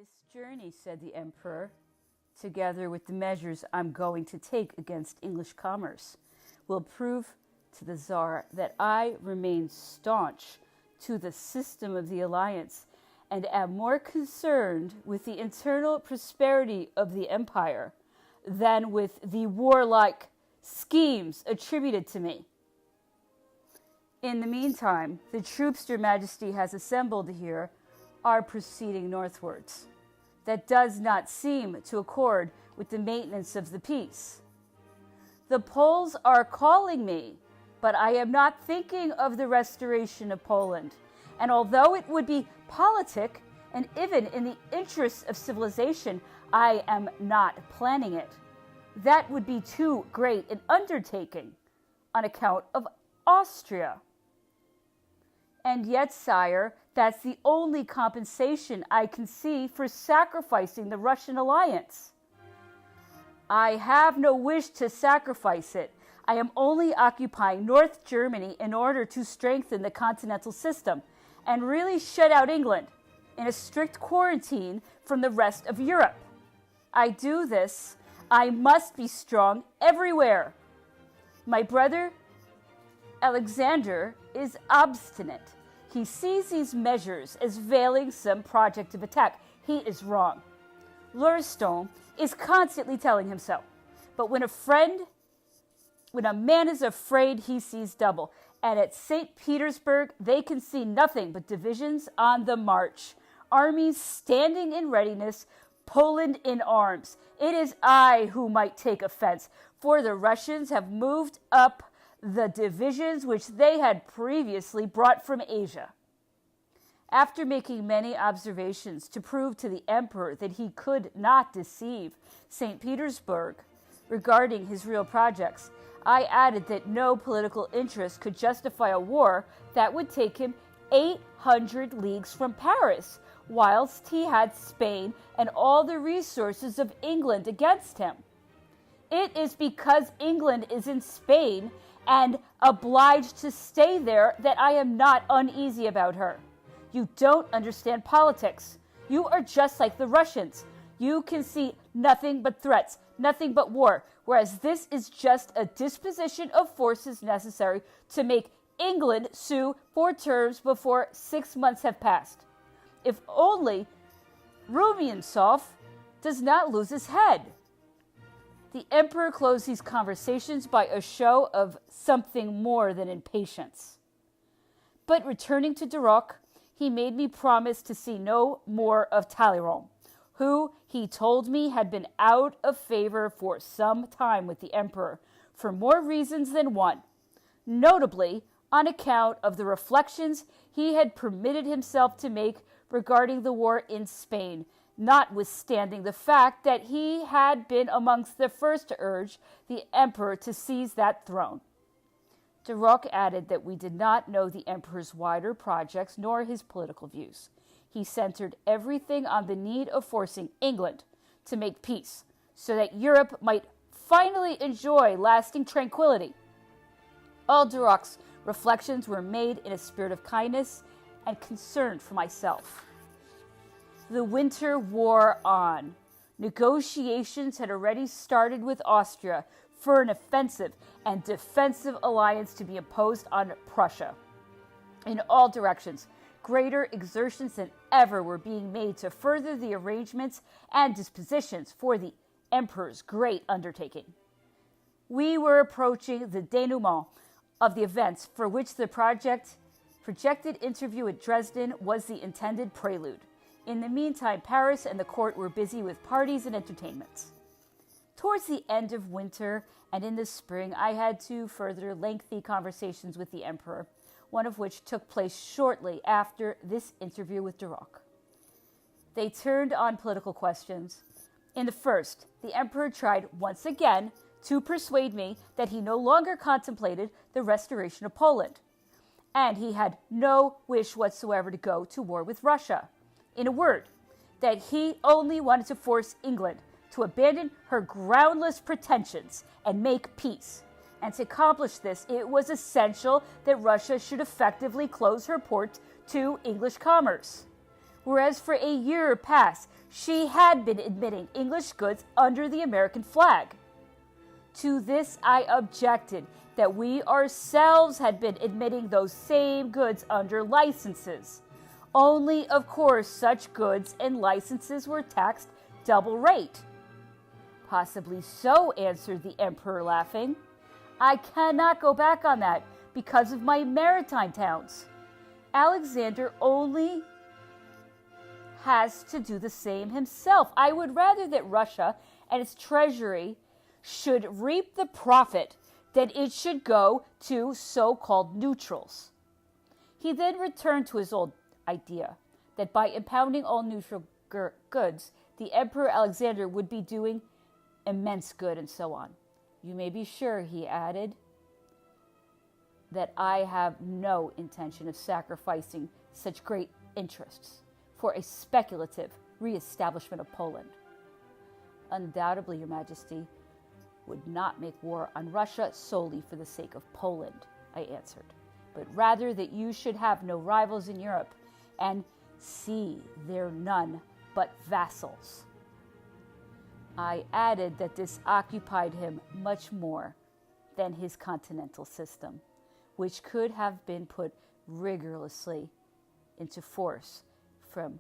This journey, said the emperor, together with the measures I'm going to take against English commerce, will prove to the Tsar that I remain staunch to the system of the alliance and am more concerned with the internal prosperity of the empire than with the warlike schemes attributed to me. In the meantime, the troops Your Majesty has assembled here are proceeding northwards. That does not seem to accord with the maintenance of the peace. The Poles are calling me, but I am not thinking of the restoration of Poland. And although it would be politic and even in the interests of civilization, I am not planning it. That would be too great an undertaking on account of Austria. And yet, sire, that's the only compensation I can see for sacrificing the Russian alliance. I have no wish to sacrifice it. I am only occupying North Germany in order to strengthen the continental system and really shut out England in a strict quarantine from the rest of Europe. I do this. I must be strong everywhere. My brother Alexander is obstinate. He sees these measures as veiling some project of attack. He is wrong. Lurston is constantly telling him so. But when a man is afraid, he sees double. And at St. Petersburg, they can see nothing but divisions on the march, armies standing in readiness, Poland in arms. It is I who might take offense, for the Russians have moved up the divisions which they had previously brought from Asia. After making many observations to prove to the emperor that he could not deceive St. Petersburg regarding his real projects, I added that no political interest could justify a war that would take him 800 leagues from Paris, whilst he had Spain and all the resources of England against him. It is because England is in Spain and obliged to stay there that I am not uneasy about her. You don't understand politics. You are just like the Russians. You can see nothing but threats, nothing but war, whereas this is just a disposition of forces necessary to make England sue for terms before 6 months have passed. If only Rumiansov does not lose his head. The emperor closed these conversations by a show of something more than impatience. But returning to Duroc, he made me promise to see no more of Talleyrand, who, he told me, had been out of favor for some time with the emperor, for more reasons than one, notably on account of the reflections he had permitted himself to make regarding the war in Spain, notwithstanding the fact that he had been amongst the first to urge the emperor to seize that throne. Duroc added that we did not know the emperor's wider projects nor his political views. He centered everything on the need of forcing England to make peace, so that Europe might finally enjoy lasting tranquility. All Duroc's reflections were made in a spirit of kindness and concern for myself. The winter wore on. Negotiations had already started with Austria for an offensive and defensive alliance to be imposed on Prussia. In all directions, greater exertions than ever were being made to further the arrangements and dispositions for the emperor's great undertaking. We were approaching the denouement of the events for which the projected interview at Dresden was the intended prelude. In the meantime, Paris and the court were busy with parties and entertainments. Towards the end of winter and in the spring, I had two further lengthy conversations with the emperor, one of which took place shortly after this interview with Duroc. They turned on political questions. In the first, the emperor tried once again to persuade me that he no longer contemplated the restoration of Poland, and he had no wish whatsoever to go to war with Russia. In a word, that he only wanted to force England to abandon her groundless pretensions and make peace. And to accomplish this, it was essential that Russia should effectively close her port to English commerce. whereas for a year past she had been admitting English goods under the American flag. To this I objected, that we ourselves had been admitting those same goods under licenses. Only, of course, such goods and licenses were taxed double rate. Possibly so, answered the emperor, laughing. I cannot go back on that because of my maritime towns. Alexander only has to do the same himself. I would rather that Russia and its treasury should reap the profit than it should go to so-called neutrals. He then returned to his old idea that by impounding all neutral goods, the Emperor Alexander would be doing immense good, and so on. You may be sure, he added, that I have no intention of sacrificing such great interests for a speculative re-establishment of Poland. Undoubtedly, Your Majesty would not make war on Russia solely for the sake of Poland, I answered, but rather that you should have no rivals in Europe, and see there none but vassals. I added that this occupied him much more than his continental system, which could have been put rigorously into force from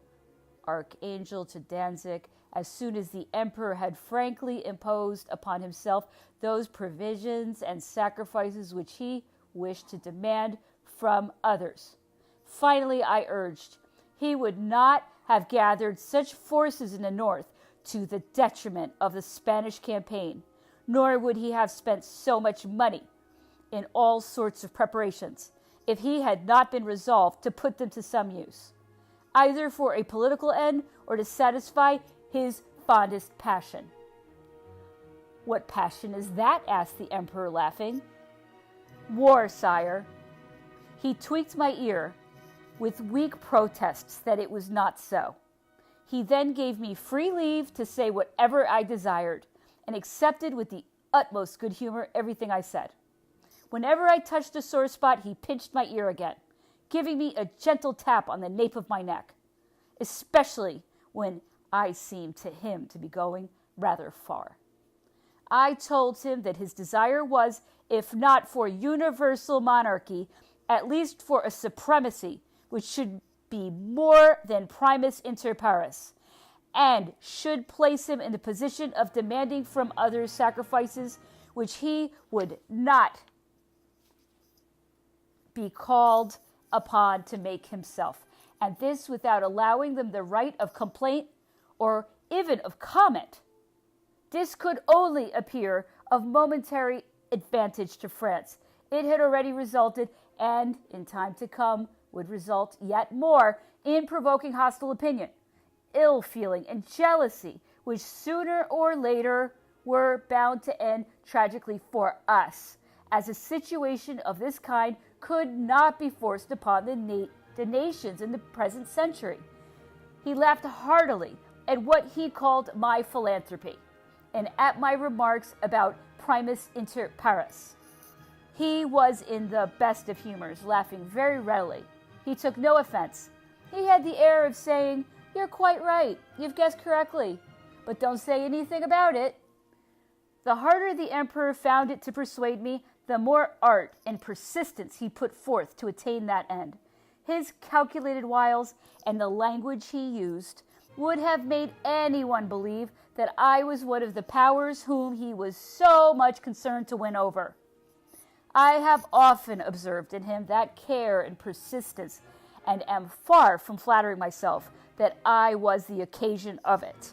Archangel to Danzig as soon as the emperor had frankly imposed upon himself those provisions and sacrifices which he wished to demand from others. Finally, I urged, he would not have gathered such forces in the north to the detriment of the Spanish campaign, nor would he have spent so much money in all sorts of preparations if he had not been resolved to put them to some use, either for a political end or to satisfy his fondest passion. What passion is that? Asked the emperor, laughing. War, sire. He tweaked my ear with weak protests that it was not so. He then gave me free leave to say whatever I desired, and accepted with the utmost good humor everything I said. Whenever I touched a sore spot, he pinched my ear again, giving me a gentle tap on the nape of my neck, especially when I seemed to him to be going rather far. I told him that his desire was, if not for universal monarchy, at least for a supremacy which should be more than primus inter pares, and should place him in the position of demanding from others sacrifices which he would not be called upon to make himself, and this without allowing them the right of complaint or even of comment. This could only appear of momentary advantage to France. It had already resulted, and in time to come would result yet more, in provoking hostile opinion, ill feeling, and jealousy, which sooner or later were bound to end tragically for us, as a situation of this kind could not be forced upon the nations in the present century. He laughed heartily at what he called my philanthropy, and at my remarks about primus inter pares. He was in the best of humors, laughing very readily. He took no offense. He had the air of saying, "You're quite right, you've guessed correctly, but don't say anything about it." The harder the emperor found it to persuade me, the more art and persistence he put forth to attain that end. His calculated wiles and the language he used would have made anyone believe that I was one of the powers whom he was so much concerned to win over. I have often observed in him that care and persistence, and am far from flattering myself that I was the occasion of it.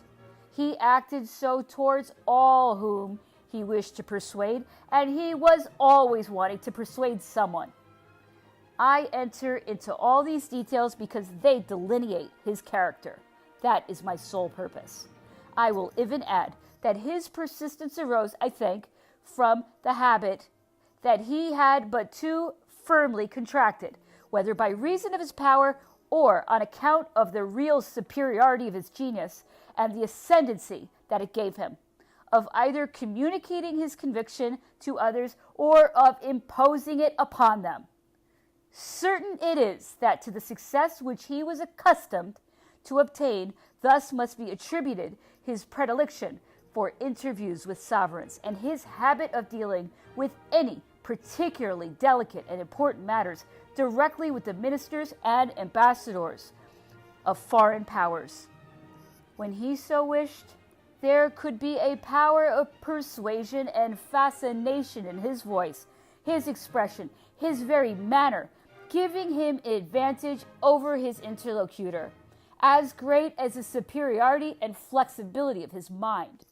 He acted so towards all whom he wished to persuade, and he was always wanting to persuade someone. I enter into all these details because they delineate his character. That is my sole purpose. I will even add that his persistence arose, I think, from the habit that he had but too firmly contracted, whether by reason of his power or on account of the real superiority of his genius and the ascendancy that it gave him, of either communicating his conviction to others or of imposing it upon them. Certain it is that to the success which he was accustomed to obtain, thus must be attributed his predilection for interviews with sovereigns, and his habit of dealing with any particularly delicate and important matters directly with the ministers and ambassadors of foreign powers. When he so wished, there could be a power of persuasion and fascination in his voice, his expression, his very manner, giving him advantage over his interlocutor, as great as the superiority and flexibility of his mind.